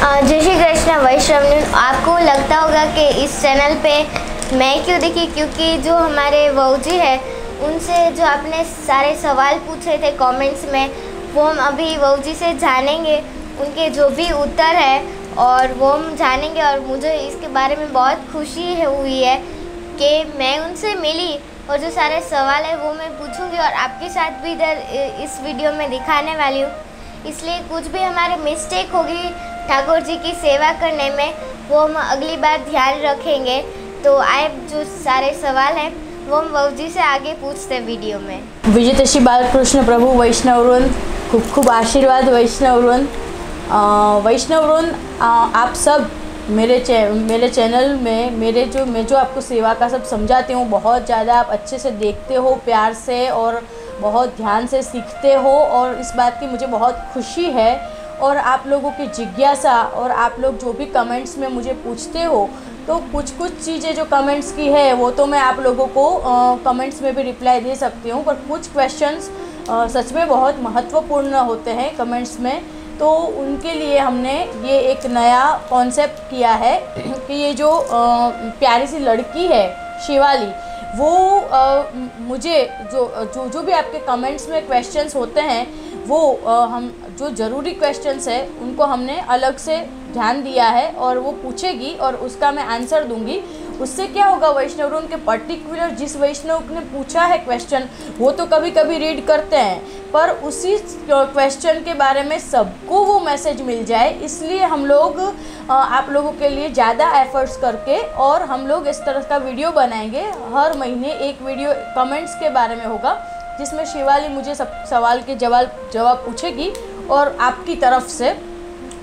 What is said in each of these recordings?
जय श्री कृष्ण वैष्णव। आपको लगता होगा कि इस चैनल पे मैं क्यों दिखी, क्योंकि जो हमारे वहू जी है उनसे जो आपने सारे सवाल पूछे थे कमेंट्स में, वो हम अभी वहू जी से जानेंगे, उनके जो भी उत्तर है और वो हम जानेंगे। और मुझे इसके बारे में बहुत खुशी हुई है कि मैं उनसे मिली और जो सारे सवाल है वो मैं पूछूंगी और आपके साथ भी इधर इस वीडियो में दिखाने वाली हूँ। इसलिए कुछ भी हमारे मिस्टेक होगी ठाकुर जी की सेवा करने में, वो हम अगली बार ध्यान रखेंगे। तो आए जो सारे सवाल हैं वो हम वहू जी से आगे पूछते वीडियो में। विजयदशमी बालकृष्ण प्रभु वैष्णववृंद, खूब खूब आशीर्वाद वैष्णववृंद। वैष्णववृंद, आप सब मेरे चैनल में मैं जो आपको सेवा का सब समझाती हूँ, बहुत ज़्यादा आप अच्छे से देखते हो, प्यार से और बहुत ध्यान से सीखते हो, और इस बात की मुझे बहुत खुशी है। और आप लोगों की जिज्ञासा और आप लोग जो भी कमेंट्स में मुझे पूछते हो, तो कुछ चीज़ें जो कमेंट्स की है वो तो मैं आप लोगों को कमेंट्स में भी रिप्लाई दे सकती हूँ, पर कुछ क्वेश्चंस सच में बहुत महत्वपूर्ण होते हैं कमेंट्स में। तो उनके लिए हमने ये एक नया कॉन्सेप्ट किया है कि ये जो प्यारी सी लड़की है शिवाली, वो मुझे जो भी आपके कमेंट्स में क्वेश्चंस होते हैं, वो हम जो ज़रूरी क्वेश्चंस है उनको हमने अलग से ध्यान दिया है और वो पूछेगी और उसका मैं आंसर दूंगी। उससे क्या होगा वैष्णव, उनके पर्टिकुलर जिस वैष्णव ने पूछा है क्वेश्चन, वो तो कभी कभी रीड करते हैं, पर उसी क्वेश्चन के बारे में सबको वो मैसेज मिल जाए, इसलिए हम लोग आप लोगों के लिए ज़्यादा एफर्ट्स करके और हम लोग इस तरह का वीडियो बनाएंगे। हर महीने एक वीडियो कमेंट्स के बारे में होगा, जिसमें शिवाली मुझे सब सवाल के जवाब पूछेगी और आपकी तरफ से,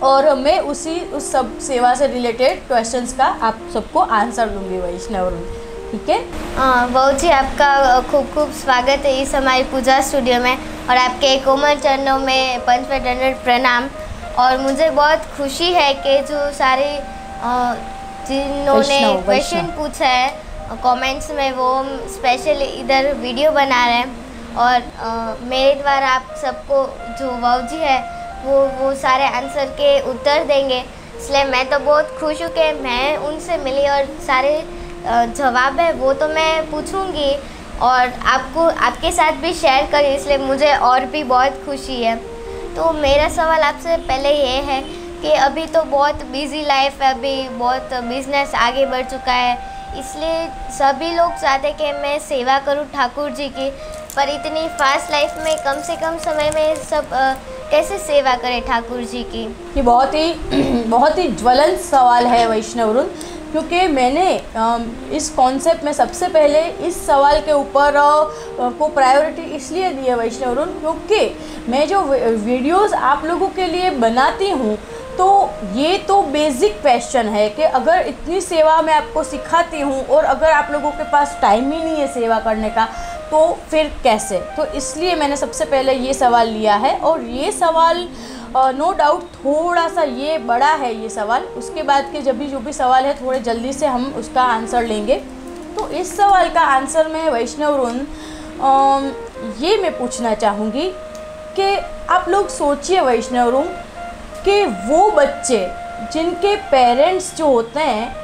और मैं उस सब सेवा से रिलेटेड क्वेश्चंस का आप सबको आंसर दूंगी वैष्णव। ठीक है वहू जी, आपका खूब खूब स्वागत है इस हमारी पूजा स्टूडियो में, और आपके कोमल चरणों में पंचवें दंडवत प्रणाम। और मुझे बहुत खुशी है कि जो सारे जिन्होंने क्वेश्चन पूछा है कमेंट्स में, वो हम स्पेशल इधर वीडियो बना रहे हैं और मेरे द्वारा आप सबको जो वहू जी है वो सारे आंसर के उत्तर देंगे। इसलिए मैं तो बहुत खुश हूँ कि मैं उनसे मिली और सारे जवाब है वो तो मैं पूछूंगी और आपके साथ भी शेयर करी, इसलिए मुझे और भी बहुत खुशी है। तो मेरा सवाल आपसे पहले ये है कि अभी तो बहुत बिजी लाइफ है, अभी बहुत बिजनेस आगे बढ़ चुका है, इसलिए सभी लोग चाहते हैं कि मैं सेवा करूं ठाकुर जी की, पर इतनी फास्ट लाइफ में कम से कम समय में सब कैसे सेवा करें ठाकुर जी की? ये बहुत ही ज्वलंत सवाल है वैष्णव, क्योंकि मैंने इस कॉन्सेप्ट में सबसे पहले इस सवाल के ऊपर को प्रायोरिटी इसलिए दी है वैष्णव, क्योंकि मैं जो वीडियोस आप लोगों के लिए बनाती हूँ, तो ये तो बेसिक क्वेश्चन है कि अगर इतनी सेवा मैं आपको सिखाती हूँ और अगर आप लोगों के पास टाइम ही नहीं है सेवा करने का, तो फिर कैसे? तो इसलिए मैंने सबसे पहले ये सवाल लिया है। और ये सवाल नो डाउट थोड़ा सा ये बड़ा है ये सवाल, उसके बाद के जो भी सवाल है थोड़े जल्दी से हम उसका आंसर लेंगे। तो इस सवाल का आंसर में वैष्णव ये मैं पूछना चाहूँगी कि आप लोग सोचिए वैष्णव कि वो बच्चे जिनके पेरेंट्स जो होते हैं,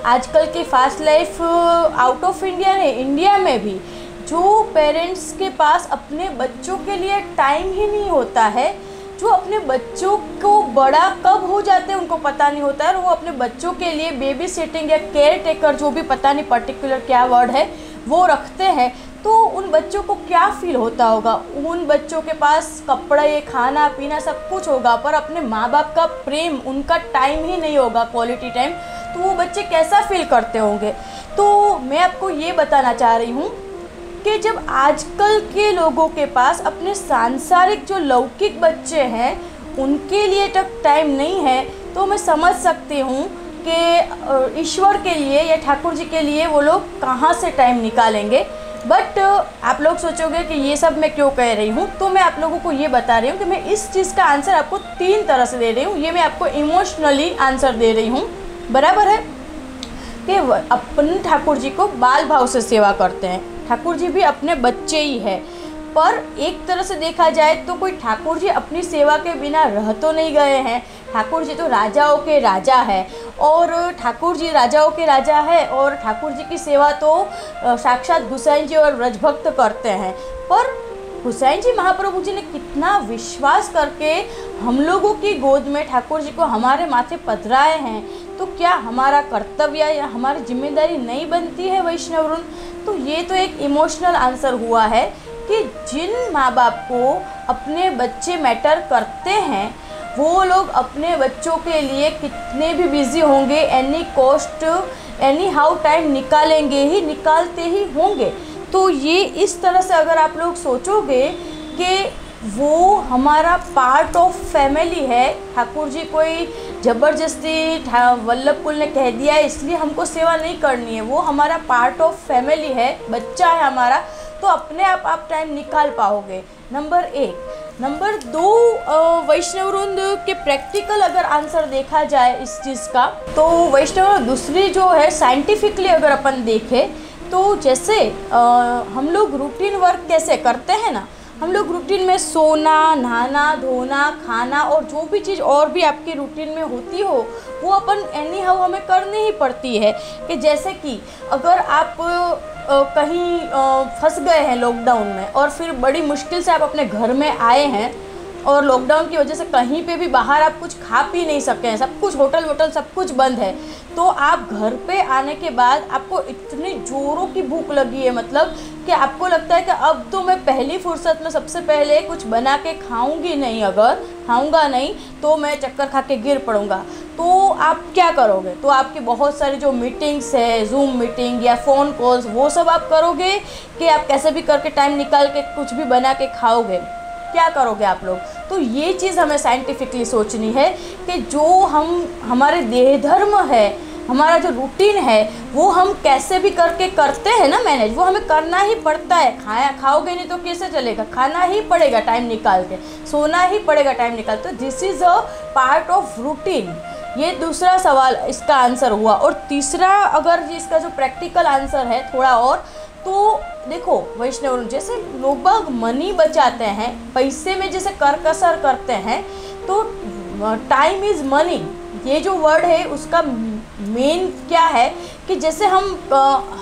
आजकल की fast life out of India है, इंडिया में भी जो पेरेंट्स के पास अपने बच्चों के लिए टाइम ही नहीं होता है, जो अपने बच्चों को बड़ा कब हो जाते हैं उनको पता नहीं होता है, और वो अपने बच्चों के लिए बेबी सिटिंग या केयर टेकर, जो भी पता नहीं पर्टिकुलर क्या वर्ड है, वो रखते हैं, तो उन बच्चों को क्या फील होता होगा? उन बच्चों के पास कपड़े, खाना पीना सब कुछ होगा, पर अपने माँ बाप का प्रेम, उनका टाइम ही नहीं होगा, क्वालिटी टाइम, तो वो बच्चे कैसा फील करते होंगे? तो मैं आपको ये बताना चाह रही हूँ कि जब आजकल के लोगों के पास अपने सांसारिक जो लौकिक बच्चे हैं उनके लिए तक टाइम नहीं है, तो मैं समझ सकती हूँ कि ईश्वर के लिए या ठाकुर जी के लिए वो लोग कहाँ से टाइम निकालेंगे। बट आप लोग सोचोगे कि ये सब मैं क्यों कह रही हूँ, तो मैं आप लोगों को ये बता रही हूँ कि मैं इस चीज़ का आंसर आपको 3 तरह से दे रही हूँ। ये मैं आपको इमोशनली आंसर दे रही हूँ, बराबर है, कि अपने ठाकुर जी को बाल भाव से सेवा करते हैं। ठाकुर जी भी अपने बच्चे ही है, पर एक तरह से देखा जाए तो कोई ठाकुर जी अपनी सेवा के बिना रह तो नहीं गए हैं। ठाकुर जी तो राजाओं के राजा है, और ठाकुर जी राजाओं के राजा है, और ठाकुर जी की सेवा तो साक्षात गोसाई जी और ब्रजभक्त करते हैं। पर गोसाई जी महाप्रभु जी ने कितना विश्वास करके हम लोगों की गोद में ठाकुर जी को हमारे माथे पधराए हैं, तो क्या हमारा कर्तव्य या हमारी जिम्मेदारी नहीं बनती है वैष्णवरुन? तो ये तो एक इमोशनल आंसर हुआ है कि जिन माँ बाप को अपने बच्चे मैटर करते हैं वो लोग अपने बच्चों के लिए कितने भी बिजी होंगे, any cost any how time निकालेंगे ही, निकालते ही होंगे। तो ये इस तरह से अगर आप लोग सोचोगे कि वो हमारा पार्ट ऑफ फैमिली है, ठाकुर जी कोई ज़बरदस्ती वल्लभ कुल ने कह दिया है इसलिए हमको सेवा नहीं करनी है, वो हमारा पार्ट ऑफ फैमिली है, बच्चा है हमारा, तो अपने आप टाइम निकाल पाओगे। नंबर 1। नंबर 2, वैष्णववृंद के प्रैक्टिकल अगर आंसर देखा जाए इस चीज़ का, तो वैष्णव दूसरी जो है साइंटिफिकली अगर अपन देखें तो जैसे हम लोग रूटीन वर्क कैसे करते हैं ना, हम लोग रूटीन में सोना, नहाना, धोना, खाना और जो भी चीज़ और भी आपकी रूटीन में होती हो वो अपन एनी हाउ हमें करनी ही पड़ती है। कि जैसे कि अगर आप कहीं फंस गए हैं लॉकडाउन में और फिर बड़ी मुश्किल से आप अपने घर में आए हैं और लॉकडाउन की वजह से कहीं पे भी बाहर आप कुछ खा पी नहीं सके हैं, सब कुछ होटल वोटल सब कुछ बंद है, तो आप घर पे आने के बाद आपको इतनी ज़ोरों की भूख लगी है, मतलब कि आपको लगता है कि अब तो मैं पहली फुर्सत में सबसे पहले कुछ बना के खाऊंगी नहीं, अगर खाऊंगा नहीं तो मैं चक्कर खा के गिर पड़ूंगा। तो आप क्या करोगे? तो आपकी बहुत सारी जो मीटिंग्स है, जूम मीटिंग या फ़ोन कॉल्स, वो सब आप करोगे कि आप कैसे भी करके टाइम निकाल के कुछ भी बना के खाओगे? क्या करोगे आप लोग? तो ये चीज़ हमें साइंटिफिकली सोचनी है कि जो हमारे देह धर्म है, हमारा जो रूटीन है, वो हम कैसे भी करके करते हैं ना मैनेज, वो हमें करना ही पड़ता है। खाओगे नहीं तो कैसे चलेगा? खाना ही पड़ेगा टाइम निकाल के, सोना ही पड़ेगा टाइम निकाल। तो this is a part of routine. ये दूसरा सवाल इसका आंसर हुआ। और तीसरा अगर इसका जो प्रैक्टिकल आंसर है थोड़ा और, तो देखो वैष्णव जैसे लोग मनी बचाते हैं, पैसे में जैसे करकसर करते हैं, तो टाइम इज़ मनी, ये जो वर्ड है उसका मेन क्या है कि जैसे हम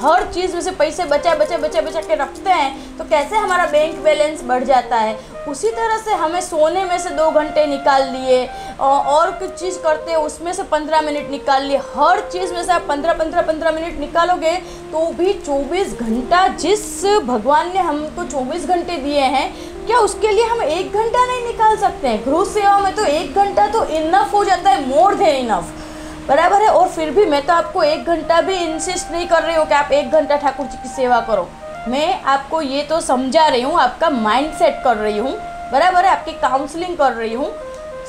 हर चीज़ में से पैसे बचा के रखते हैं तो कैसे हमारा बैंक बैलेंस बढ़ जाता है, उसी तरह से हमें सोने में से 2 घंटे निकाल लिए और कुछ चीज़ करते हैं उसमें से 15 मिनट निकाल लिए, हर चीज़ में से आप 15 मिनट निकालोगे तो भी 24 घंटा जिस भगवान ने हमको 24 घंटे दिए हैं, क्या उसके लिए हम 1 घंटा नहीं निकाल सकते हैं? गृह सेवा में तो 1 घंटा तो इनफ हो जाता है, मोर देन इनफ, बराबर है। और फिर भी मैं तो आपको 1 घंटा भी इंसिस्ट नहीं कर रही हूँ कि आप 1 घंटा ठाकुर जी की सेवा करो, मैं आपको ये तो समझा रही हूँ, आपका माइंड सेट कर रही हूँ, बराबर है, आपकी काउंसलिंग कर रही हूँ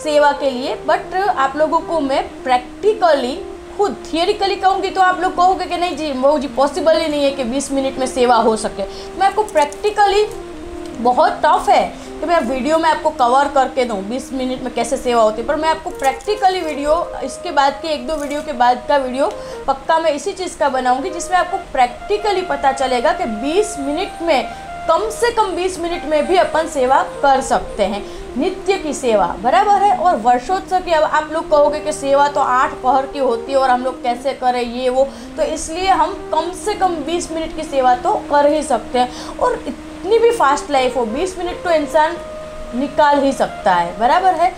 सेवा के लिए। बट आप लोगों को मैं प्रैक्टिकली खुद थियरिकली कहूँगी तो आप लोग कहोगे कि नहीं जी वो जी पॉसिबल ही नहीं है कि 20 मिनट में सेवा हो सके। मैं आपको प्रैक्टिकली, बहुत टफ है कि मैं वीडियो में आपको कवर करके दूं 20 मिनट में कैसे सेवा होती है, पर मैं आपको प्रैक्टिकली वीडियो इसके बाद के 1-2 वीडियो के बाद का वीडियो पक्का मैं इसी चीज़ का बनाऊंगी जिसमें आपको प्रैक्टिकली पता चलेगा कि 20 मिनट में, कम से कम 20 मिनट में भी अपन सेवा कर सकते हैं, नित्य की सेवा, बराबर है। और वर्षोत्सव की, अब आप लोग कहोगे कि सेवा तो 8 पहर की होती है और हम लोग कैसे करें ये वो, तो इसलिए हम कम से कम 20 मिनट की सेवा तो कर ही सकते हैं। और इतनी भी फास्ट लाइफ हो, 20 मिनट तो इंसान निकाल ही सकता है, बराबर है।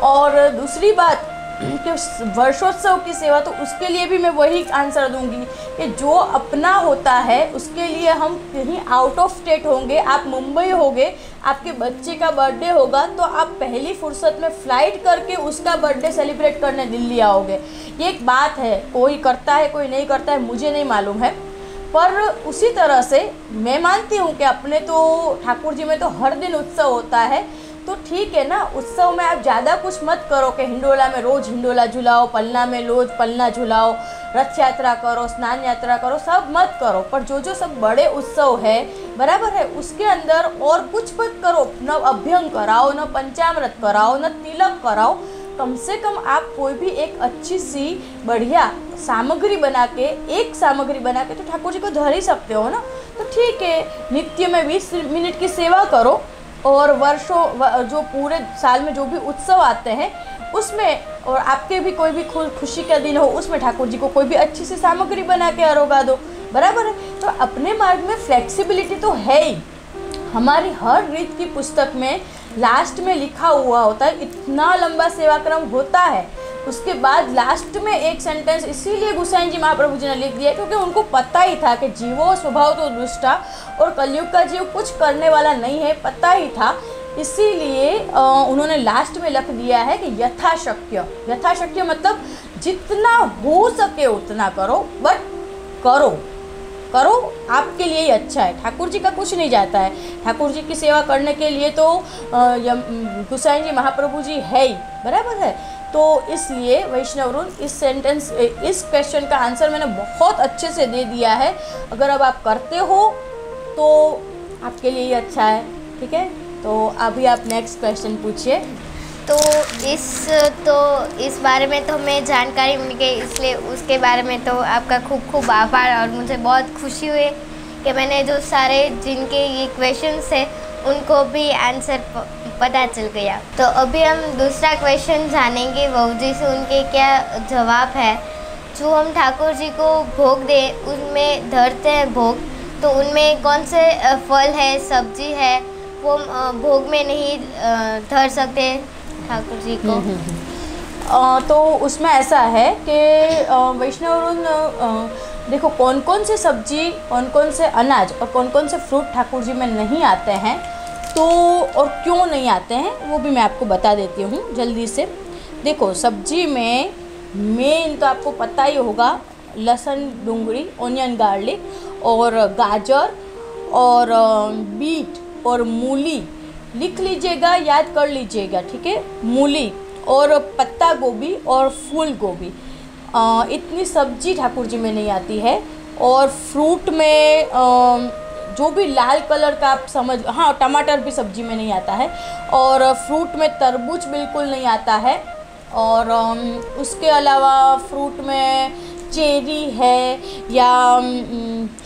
और दूसरी बात कि वर्षोत्सव की सेवा, तो उसके लिए भी मैं वही आंसर दूंगी कि जो अपना होता है उसके लिए हम कहीं आउट ऑफ स्टेट होंगे, आप मुंबई होगे, आपके बच्चे का बर्थडे होगा तो आप पहली फुर्सत में फ़्लाइट करके उसका बर्थडे सेलिब्रेट करने दिल्ली आओगे। ये एक बात है, कोई करता है कोई नहीं करता है मुझे नहीं मालूम है, पर उसी तरह से मैं मानती हूँ कि अपने तो ठाकुर जी में तो हर दिन उत्सव होता है, तो ठीक है ना, उत्सव में आप ज़्यादा कुछ मत करो कि हिंडोला में रोज़ हिंडोला झुलाओ, पलना में रोज़ पलना झुलाओ, रथ यात्रा करो, स्नान यात्रा करो, सब मत करो। पर जो सब बड़े उत्सव है, बराबर है, उसके अंदर और कुछ मत करो, न अभ्यंग कराओ, न पंचामृत कराओ, न तिलक कराओ, कम से कम आप कोई भी एक अच्छी सी बढ़िया सामग्री बना के, एक सामग्री बना के तो ठाकुर जी को धर ही सकते हो ना। तो ठीक है, नित्य में 20 मिनट की सेवा करो और वर्षों जो पूरे साल में जो भी उत्सव आते हैं उसमें, और आपके भी कोई भी खुशी का दिन हो उसमें ठाकुर जी को कोई भी अच्छी सी सामग्री बना के अरोगा दो, बराबर है। तो अपने मार्ग में फ्लेक्सिबिलिटी तो है ही। हमारी हर रीत की पुस्तक में लास्ट में लिखा हुआ होता है, इतना लंबा सेवाक्रम होता है, उसके बाद लास्ट में एक सेंटेंस इसीलिए गोसाई जी महाप्रभु जी ने लिख दिया क्योंकि उनको पता ही था कि जीवो स्वभाव तो दुष्टा और कलयुग का जीव कुछ करने वाला नहीं है, पता ही था। इसीलिए उन्होंने लास्ट में लिख दिया है कि यथाशक्य, यथाशक्य मतलब जितना हो सके उतना करो, बट करो करो, आपके लिए ही अच्छा है। ठाकुर जी का कुछ नहीं जाता है, ठाकुर जी की सेवा करने के लिए तो गोसाई जी महाप्रभु जी है ही, बराबर है। तो इसलिए वैष्णवरुन इस सेंटेंस, इस क्वेश्चन का आंसर मैंने बहुत अच्छे से दे दिया है। अगर अब आप करते हो तो आपके लिए ही अच्छा है, ठीक है। तो अभी आप नेक्स्ट क्वेश्चन पूछिए। तो इस बारे में तो हमें जानकारी मिल गई, इसलिए उसके बारे में तो आपका खूब खूब आभार। और मुझे बहुत खुशी हुई कि मैंने जो सारे जिनके ये क्वेश्चंस है उनको भी आंसर पता चल गया। तो अभी हम दूसरा क्वेश्चन जानेंगे बहू जी से, उनके क्या जवाब है। जो हम ठाकुर जी को भोग दे उनमें धरते हैं भोग, तो उनमें कौन से फल है, सब्जी है, वो भोग में नहीं धर सकते ठाकुर जी को। तो उसमें ऐसा है कि वैष्णवरुन देखो कौन कौन से सब्जी, कौन कौन से अनाज और कौन कौन से फ्रूट ठाकुर जी में नहीं आते हैं, तो और क्यों नहीं आते हैं वो भी मैं आपको बता देती हूँ जल्दी से। देखो सब्जी में मेन तो आपको पता ही होगा, लहसुन डूंगरी, ऑनियन गार्लिक और गाजर और बीट और मूली, लिख लीजिएगा, याद कर लीजिएगा, ठीक है। मूली और पत्ता गोभी और फूल गोभी, इतनी सब्जी ठाकुर जी में नहीं आती है। और फ्रूट में जो भी लाल कलर का आप समझ, हाँ टमाटर भी सब्जी में नहीं आता है। और फ्रूट में तरबूज बिल्कुल नहीं आता है। और उसके अलावा फ्रूट में चेरी है या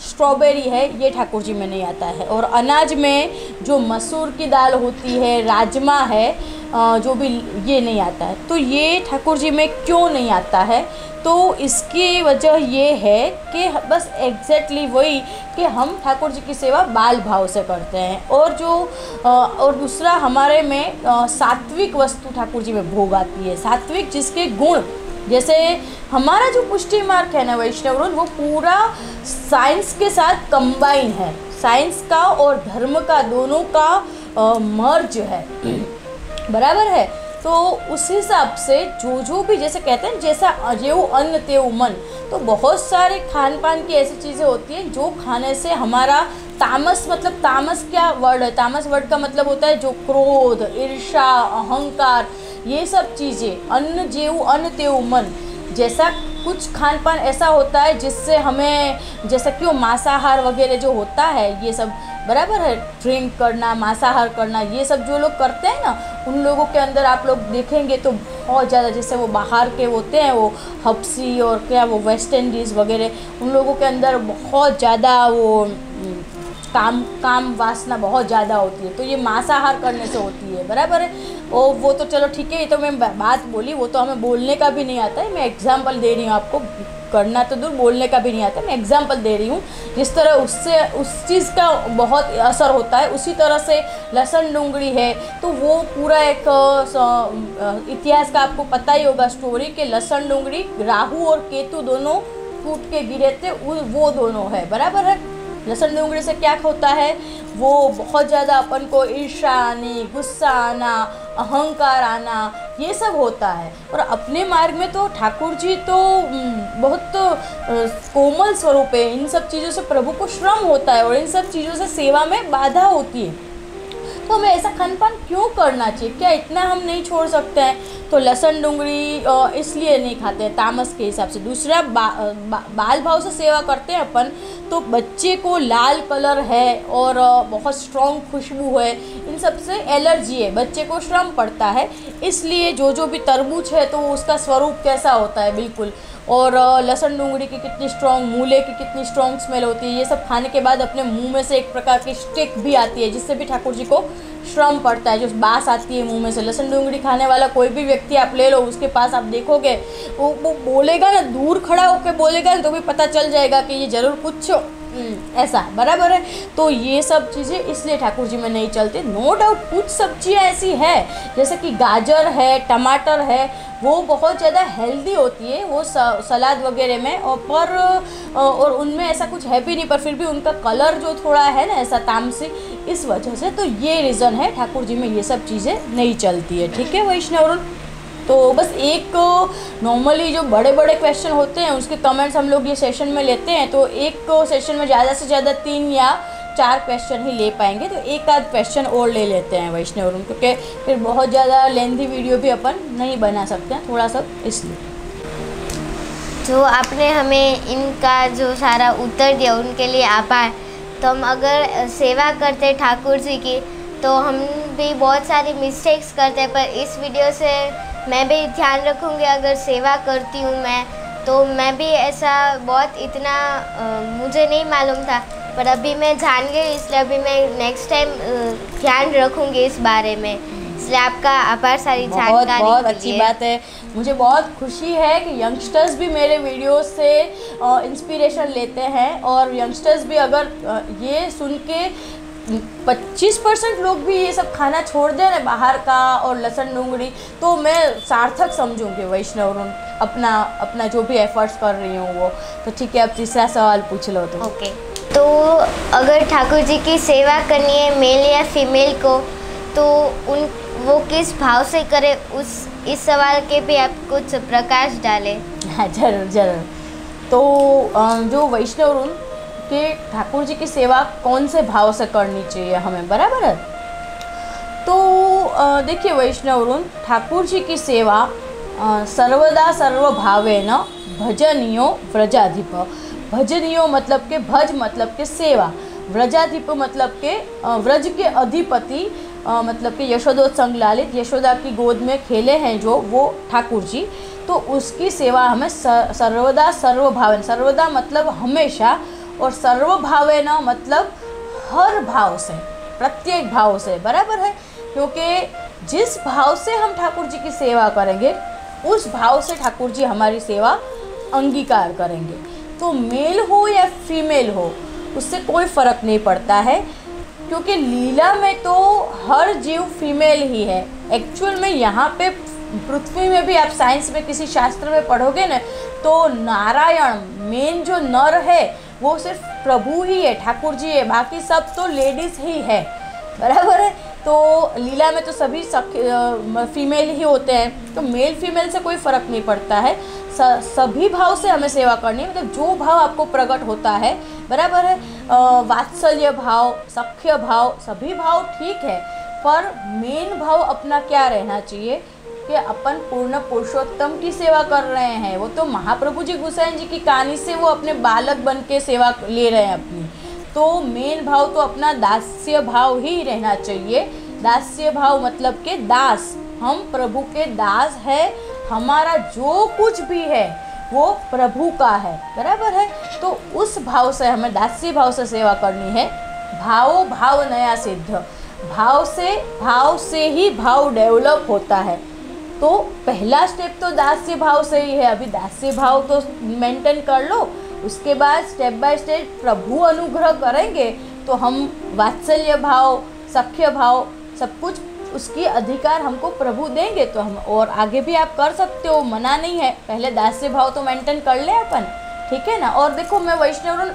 स्ट्रॉबेरी है, ये ठाकुर जी में नहीं आता है। और अनाज में जो मसूर की दाल होती है, राजमा है, जो भी ये नहीं आता है। तो ये ठाकुर जी में क्यों नहीं आता है, तो इसकी वजह ये है कि बस एग्जैक्टली वही कि हम ठाकुर जी की सेवा बाल भाव से करते हैं। और दूसरा हमारे में सात्विक वस्तु ठाकुर जी में भोग आती है, सात्विक जिसके गुण, जैसे हमारा जो पुष्टि मार्ग है ना वैष्णवरुन, वो पूरा साइंस के साथ कंबाइन है, साइंस का और धर्म का दोनों का मर्ज है, बराबर है। तो उस हिसाब से जो भी, जैसे कहते हैं जैसा जेऊ अन्न तेऊ मन, तो बहुत सारे खान पान की ऐसी चीज़ें होती हैं जो खाने से हमारा तामस, मतलब तामस क्या वर्ड है, तामस वर्ड का मतलब होता है जो क्रोध, ईर्ष्या, अहंकार, ये सब चीज़ें, अन्न जेऊ अन्न तेऊ मन, जैसा कुछ खान पान ऐसा होता है जिससे हमें, जैसा कि वो मांसाहार वगैरह जो होता है ये सब, बराबर है, ड्रिंक करना, मांसाहार करना, ये सब जो लोग करते हैं ना, उन लोगों के अंदर आप लोग देखेंगे तो बहुत ज़्यादा, जैसे वो बाहर के होते हैं वो हब्सी और क्या वो वेस्ट इंडीज़ वगैरह, उन लोगों के अंदर बहुत ज़्यादा वो काम वासना बहुत ज़्यादा होती है। तो ये मांसाहार करने से होती है, बराबर है। और वो तो चलो ठीक है, ये तो मैं बात बोली, वो तो हमें बोलने का भी नहीं आता है, मैं एग्जाम्पल दे रही हूँ आपको, करना तो दूर बोलने का भी नहीं आता, मैं एग्जाम्पल दे रही हूँ। जिस तरह उससे उस चीज़ का बहुत असर होता है, उसी तरह से लहसुन डूंगरी है तो वो पूरा एक इतिहास का आपको पता ही होगा स्टोरी के, लहसुन डूंगरी, राहु और केतु दोनों टूट के गिरे थे, वो दोनों है, बराबर है। लहसुन डूंगरी से क्या होता है, वो बहुत ज़्यादा अपन को ईर्ष्या आनी, गुस्सा आना, अहंकार आना, ये सब होता है। और अपने मार्ग में तो ठाकुर जी तो बहुत कोमल स्वरूप है, इन सब चीज़ों से प्रभु को श्रम होता है और इन सब चीज़ों से सेवा में बाधा होती है। तो हमें ऐसा खान पान क्यों करना चाहिए, क्या इतना हम नहीं छोड़ सकते हैं? तो लहसुन डूंगरी इसलिए नहीं खाते हैं तामस के हिसाब से। दूसरा बाल भाव से सेवा करते हैं अपन, तो बच्चे को लाल कलर है और बहुत स्ट्रॉन्ग खुशबू है, इन इन सब से एलर्जी है, बच्चे को श्रम पड़ता है, इसलिए जो भी तरबूज है तो उसका स्वरूप कैसा होता है बिल्कुल, और लहसुन डूंगरी की कितनी स्ट्रॉन्ग, मूले की कितनी स्ट्रॉन्ग स्मेल होती है, ये सब खाने के बाद अपने मुंह में से एक प्रकार की स्टिक भी आती है जिससे भी ठाकुर जी को श्रम पड़ता है, जो बास आती है मुंह में से। लहसुन डूंगरी खाने वाला कोई भी व्यक्ति आप ले लो, उसके पास आप देखोगे वो बोलेगा ना, दूर खड़ा होकर बोलेगा ना तो भी पता चल जाएगा कि ये ज़रूर कुछ ऐसा, बराबर है। तो ये सब चीज़ें इसलिए ठाकुर जी में नहीं चलती। नो डाउट कुछ सब्जियां ऐसी है जैसे कि गाजर है, टमाटर है, वो बहुत ज़्यादा हेल्दी होती है वो सलाद वगैरह में, और उनमें ऐसा कुछ है भी नहीं, पर फिर भी उनका कलर जो थोड़ा है ना ऐसा तामसी, इस वजह से तो ये रीज़न है ठाकुर जी में ये सब चीज़ें नहीं चलती है। ठीक है वैष्णव, तो बस एक नॉर्मली जो बड़े बड़े क्वेश्चन होते हैं उसके कमेंट्स हम लोग ये सेशन में लेते हैं, तो एक सेशन में ज़्यादा से ज़्यादा 3 या 4 क्वेश्चन ही ले पाएंगे, तो एक आध क्वेश्चन और ले लेते हैं वैष्णव रूम, क्योंकि फिर बहुत ज़्यादा लेंथी वीडियो भी अपन नहीं बना सकते हैं थोड़ा सा, इसलिए। जो आपने हमें इनका जो सारा उत्तर दिया उनके लिए आभार। तो हम अगर सेवा करते ठाकुर जी की तो हम भी बहुत सारी मिस्टेक्स करते हैं, पर इस वीडियो से मैं भी ध्यान रखूँगी, अगर सेवा करती हूँ मैं तो मैं भी ऐसा बहुत इतना मुझे नहीं मालूम था, पर अभी मैं जान गई, इसलिए अभी मैं नेक्स्ट टाइम ध्यान रखूँगी इस बारे में। इसलिए आपका आभार सारी जानकारी। बहुत अच्छी बात है, मुझे बहुत खुशी है कि यंगस्टर्स भी मेरे वीडियो से इंस्पिरेशन लेते हैं, और यंगस्टर्स भी अगर ये सुन के 25% लोग भी ये सब खाना छोड़ दें ना बाहर का और लहसुन डूंगरी, तो मैं सार्थक समझूंगी वैष्णव अपना जो भी एफर्ट्स कर रही हूँ वो। तो ठीक है, अब तीसरा सवाल पूछ लो तो। ओके, तो अगर ठाकुर जी की सेवा करनी है मेल या फीमेल को, तो वो किस भाव से करे, इस सवाल के भी आप कुछ प्रकाश डालें। हाँ जरूर। तो जो वैष्णव कि ठाकुर जी की सेवा कौन से भाव से करनी चाहिए हमें, बराबर है। तो देखिए वैष्णव ठाकुर जी की सेवा सर्वदा सर्वभावेन भजनियो व्रजाधिप। भजनियो मतलब के भज मतलब के सेवा, व्रजाधिप मतलब के व्रज के अधिपति, मतलब कि यशोदोत्संग लालित, यशोदा की गोद में खेले हैं जो वो ठाकुर जी, तो उसकी सेवा हमें सर्वदा सर्वभावेन, सर्वदा मतलब हमेशा, और सर्वभावेन मतलब हर भाव से, प्रत्येक भाव से, बराबर है। क्योंकि जिस भाव से हम ठाकुर जी की सेवा करेंगे उस भाव से ठाकुर जी हमारी सेवा अंगीकार करेंगे। तो मेल हो या फीमेल हो उससे कोई फ़र्क नहीं पड़ता है, क्योंकि लीला में तो हर जीव फीमेल ही है। एक्चुअल में यहाँ पे पृथ्वी में भी आप साइंस में किसी शास्त्र में पढ़ोगे ना, तो नारायण मेन जो नर है वो सिर्फ प्रभु ही है, ठाकुर जी है, बाकी सब तो लेडीज़ ही है, बराबर है। तो लीला में तो सभी फीमेल ही होते हैं, तो मेल फीमेल से कोई फ़र्क नहीं पड़ता है, सभी भाव से हमें सेवा करनी है, मतलब जो भाव आपको प्रकट होता है, बराबर है। वात्सल्य भाव, सख्य भाव, सभी भाव ठीक है, पर मेन भाव अपना क्या रहना चाहिए कि अपन पूर्ण पुरुषोत्तम की सेवा कर रहे हैं। वो तो महाप्रभु जी गोसाई जी की कहानी से वो अपने बालक बन के सेवा ले रहे हैं अपनी, तो मेन भाव तो अपना दास्य भाव ही रहना चाहिए। दास्य भाव मतलब के दास, हम प्रभु के दास है, हमारा जो कुछ भी है वो प्रभु का है, बराबर है। तो उस भाव से हमें दास्य भाव से सेवा करनी है। भावो भाव नया सिद्ध, भाव से ही भाव डेवलप होता है। तो पहला स्टेप तो दास्य भाव से ही है, अभी दास्य भाव तो मेंटेन कर लो, उसके बाद स्टेप बाय स्टेप प्रभु अनुग्रह करेंगे तो हम वात्सल्य भाव, सख्य भाव, सब कुछ उसकी अधिकार हमको प्रभु देंगे, तो हम और आगे भी आप कर सकते हो, मना नहीं है। पहले दास्य भाव तो मेंटेन कर ले अपन, ठीक है ना। और देखो मैं वैष्णव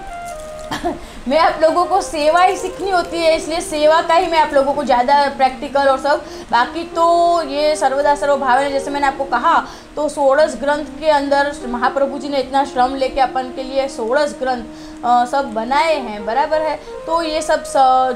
मैं आप लोगों को सेवा ही सीखनी होती है, इसलिए सेवा का ही मैं आप लोगों को ज़्यादा प्रैक्टिकल और सब, बाकी तो ये सर्वदा सर्वभावेन जैसे मैंने आपको कहा, तो 16 ग्रंथ के अंदर महाप्रभु जी ने इतना श्रम लेके अपन के लिए 16 ग्रंथ सब बनाए हैं, बराबर है। तो ये सब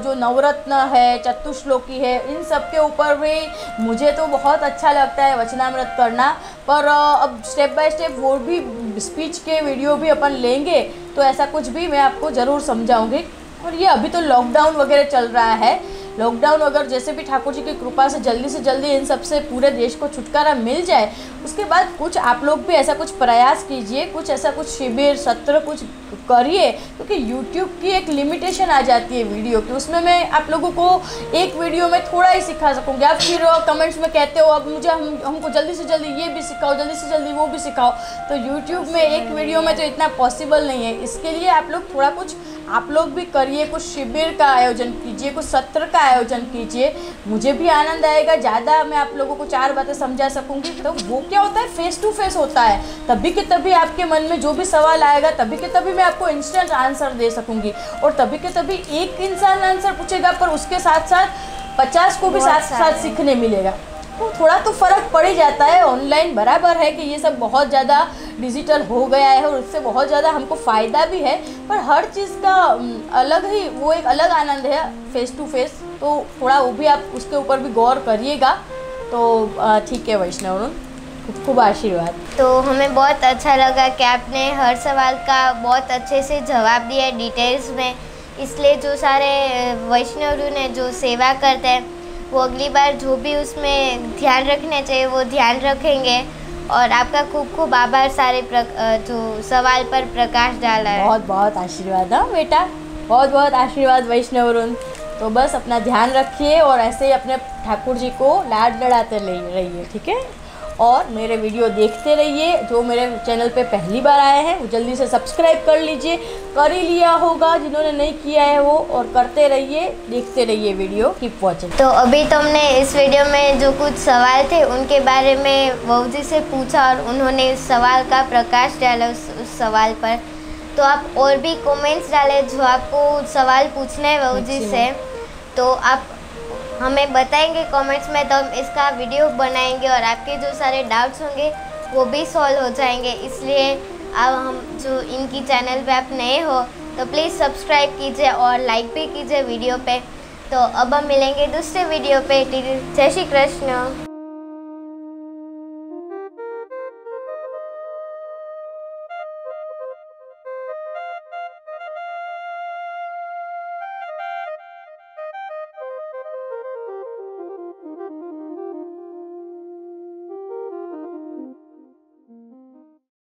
जो नवरत्न है, चतुश्लोकी है, इन सब के ऊपर भी मुझे तो बहुत अच्छा लगता है वचनामृत करना, पर अब स्टेप बाय स्टेप वो भी स्पीच के वीडियो भी अपन लेंगे, तो ऐसा कुछ भी मैं आपको ज़रूर समझाऊंगी। और ये अभी तो लॉकडाउन वगैरह चल रहा है, लॉकडाउन अगर जैसे भी ठाकुर जी की कृपा से जल्दी इन सब से पूरे देश को छुटकारा मिल जाए, उसके बाद कुछ आप लोग भी ऐसा कुछ प्रयास कीजिए, कुछ ऐसा कुछ शिविर सत्र कुछ करिए, क्योंकि यूट्यूब की एक लिमिटेशन आ जाती है वीडियो की। उसमें मैं आप लोगों को एक वीडियो में थोड़ा ही सिखा सकूँगी। आप फिर कमेंट्स में कहते हो अब मुझे हमको जल्दी से जल्दी ये भी सिखाओ, जल्दी से जल्दी वो भी सिखाओ, तो यूट्यूब में एक वीडियो में तो इतना पॉसिबल नहीं है। इसके लिए आप लोग थोड़ा कुछ आप लोग भी करिए, कुछ शिविर का आयोजन कीजिए, कुछ सत्र का आयोजन कीजिए, मुझे भी आनंद आएगा। ज़्यादा मैं आप लोगों को 4 बातें समझा सकूंगी। तो वो क्या होता है, फेस टू फेस होता है, तभी के तभी आपके मन में जो भी सवाल आएगा तभी के तभी मैं आपको इंस्टेंट आंसर दे सकूंगी, और तभी के तभी एक इंसान आंसर पूछेगा पर उसके साथ साथ 50 को भी साथ साथ सीखने मिलेगा। तो थोड़ा तो फ़र्क पड़ ही जाता है। ऑनलाइन बराबर है कि ये सब बहुत ज़्यादा डिजिटल हो गया है और उससे बहुत ज़्यादा हमको फ़ायदा भी है, पर हर चीज़ का अलग ही वो एक अलग आनंद है फेस टू फेस। तो थोड़ा वो भी आप उसके ऊपर भी गौर करिएगा। तो ठीक है वैष्णव, खूब खूब आशीर्वाद। तो हमें बहुत अच्छा लगा कि आपने हर सवाल का बहुत अच्छे से जवाब दिया डिटेल्स में। इसलिए जो सारे वैष्णव ने जो सेवा करते हैं वो अगली बार जो भी उसमें ध्यान रखने चाहिए वो ध्यान रखेंगे। और आपका खूब खूब आभार सारे जो सवाल पर प्रकाश डाला है। बहुत बहुत आशीर्वाद। हाँ बेटा, बहुत बहुत आशीर्वाद वैष्णव। तो बस अपना ध्यान रखिए और ऐसे ही अपने ठाकुर जी को लाड लड़ाते रहिए, ठीक है। और मेरे वीडियो देखते रहिए। जो मेरे चैनल पे पहली बार आए हैं वो जल्दी से सब्सक्राइब कर लीजिए, कर ही लिया होगा जिन्होंने नहीं किया है वो, और करते रहिए, देखते रहिए वीडियो, कीप वॉचिंग। तो अभी तुमने इस वीडियो में जो कुछ सवाल थे उनके बारे में वहू जी से पूछा और उन्होंने इस सवाल का प्रकाश डाला उस सवाल पर। तो आप और भी कमेंट्स डालें जो आपको सवाल पूछना है वहू जी से, तो आप हमें बताएंगे कमेंट्स में, तो हम इसका वीडियो बनाएंगे और आपके जो सारे डाउट्स होंगे वो भी सॉल्व हो जाएंगे। इसलिए अब हम जो इनकी चैनल पे आप नए हो तो प्लीज़ सब्सक्राइब कीजिए और लाइक भी कीजिए वीडियो पे। तो अब हम मिलेंगे दूसरे वीडियो पे। जय श्री कृष्ण।